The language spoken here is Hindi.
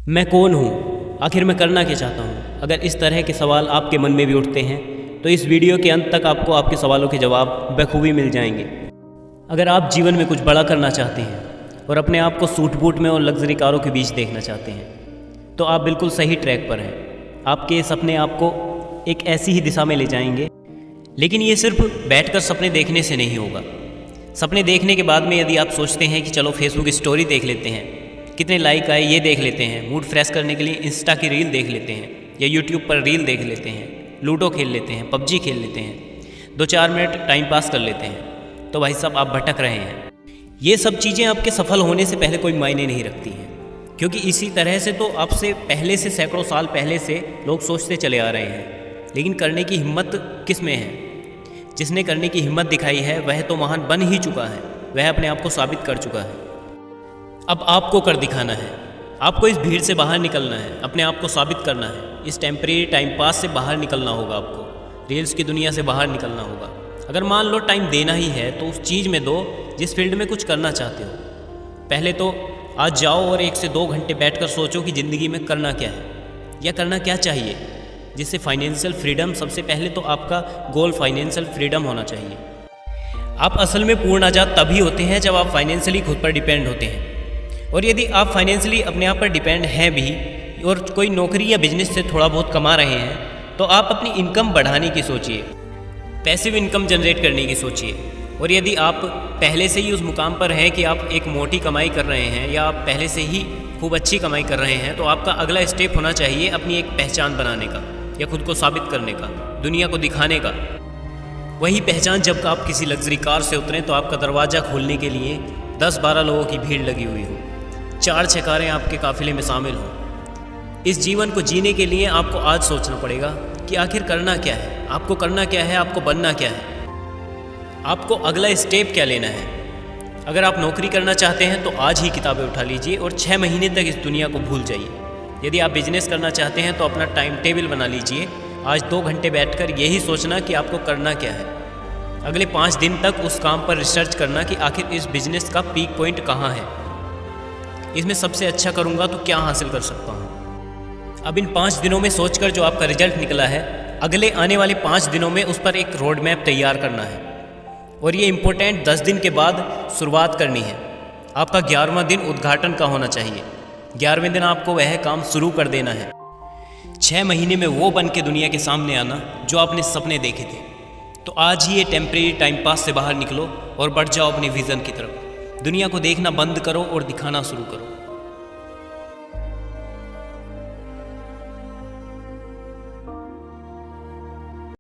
मैं कौन हूँ, आखिर मैं करना क्या चाहता हूँ। अगर इस तरह के सवाल आपके मन में भी उठते हैं तो इस वीडियो के अंत तक आपको आपके सवालों के जवाब बखूबी मिल जाएंगे। अगर आप जीवन में कुछ बड़ा करना चाहते हैं और अपने आप को सूट बूट में और लग्जरी कारों के बीच देखना चाहते हैं तो आप बिल्कुल सही ट्रैक पर हैं। आपके ये सपने आपको एक ऐसी ही दिशा में ले जाएंगे, लेकिन ये सिर्फ बैठकर सपने देखने से नहीं होगा। सपने देखने के बाद में यदि आप सोचते हैं कि चलो फेसबुक स्टोरी देख लेते हैं, कितने लाइक आए ये देख लेते हैं, मूड फ्रेश करने के लिए इंस्टा की रील देख लेते हैं या यूट्यूब पर रील देख लेते हैं, लूडो खेल लेते हैं, पबजी खेल लेते हैं, 2-4 मिनट टाइम पास कर लेते हैं, तो भाई साहब आप भटक रहे हैं। ये सब चीज़ें आपके सफल होने से पहले कोई मायने नहीं रखती हैं, क्योंकि इसी तरह से तो आपसे पहले से सैकड़ों साल पहले से लोग सोचते चले आ रहे हैं। लेकिन करने की हिम्मत किस में है? जिसने करने की हिम्मत दिखाई है वह तो महान बन ही चुका है, वह अपने आप को साबित कर चुका है। अब आपको कर दिखाना है, आपको इस भीड़ से बाहर निकलना है, अपने आप को साबित करना है। इस टेम्परेरी टाइम पास से बाहर निकलना होगा, आपको रील्स की दुनिया से बाहर निकलना होगा। अगर मान लो टाइम देना ही है तो उस चीज़ में दो जिस फील्ड में कुछ करना चाहते हो। पहले तो आज जाओ और 1 से 2 घंटे बैठकर सोचो कि ज़िंदगी में करना क्या है या करना क्या चाहिए, जिससे फाइनेंशियल फ्रीडम, सबसे पहले तो आपका गोल फाइनेंशियल फ्रीडम होना चाहिए। आप असल में पूर्ण आज़ाद तभी होते हैं जब आप फाइनेंशियली खुद पर डिपेंड होते हैं। और यदि आप फाइनेंशियली अपने आप पर डिपेंड हैं भी और कोई नौकरी या बिजनेस से थोड़ा बहुत कमा रहे हैं तो आप अपनी इनकम बढ़ाने की सोचिए, पैसिव इनकम जनरेट करने की सोचिए। और यदि आप पहले से ही उस मुकाम पर हैं कि आप एक मोटी कमाई कर रहे हैं या आप पहले से ही खूब अच्छी कमाई कर रहे हैं, तो आपका अगला स्टेप होना चाहिए अपनी एक पहचान बनाने का या खुद को साबित करने का, दुनिया को दिखाने का। वही पहचान जब आप किसी लग्जरी कार से उतरें तो आपका दरवाज़ा खोलने के लिए 10-12 लोगों की भीड़ लगी हुई हो, 4-6 कारें आपके काफिले में शामिल हों। इस जीवन को जीने के लिए आपको आज सोचना पड़ेगा कि आखिर करना क्या है, आपको करना क्या है, आपको बनना क्या है, आपको अगला स्टेप क्या लेना है। अगर आप नौकरी करना चाहते हैं तो आज ही किताबें उठा लीजिए और 6 महीने तक इस दुनिया को भूल जाइए। यदि आप बिजनेस करना चाहते हैं तो अपना टाइम टेबल बना लीजिए। आज 2 घंटे बैठकर यही सोचना कि आपको करना क्या है। अगले 5 दिन तक उस काम पर रिसर्च करना कि आखिर इस बिजनेस का पीक पॉइंट कहाँ है, इसमें सबसे अच्छा करूँगा तो क्या हासिल कर सकता हूँ। अब इन 5 दिनों में सोचकर जो आपका रिजल्ट निकला है, अगले आने वाले 5 दिनों में उस पर एक रोड मैप तैयार करना है। और ये इम्पोर्टेंट 10 दिन के बाद शुरुआत करनी है। आपका 11वां दिन उद्घाटन का होना चाहिए। 11वें दिन आपको वह काम शुरू कर देना है। 6 महीने में वो बन के दुनिया के सामने आना जो आपने सपने देखे थे। तो आज ही ये टेम्परेरी टाइम पास से बाहर निकलो और बढ़ जाओ अपने विज़न की तरफ। दुनिया को देखना बंद करो और दिखाना शुरू करो।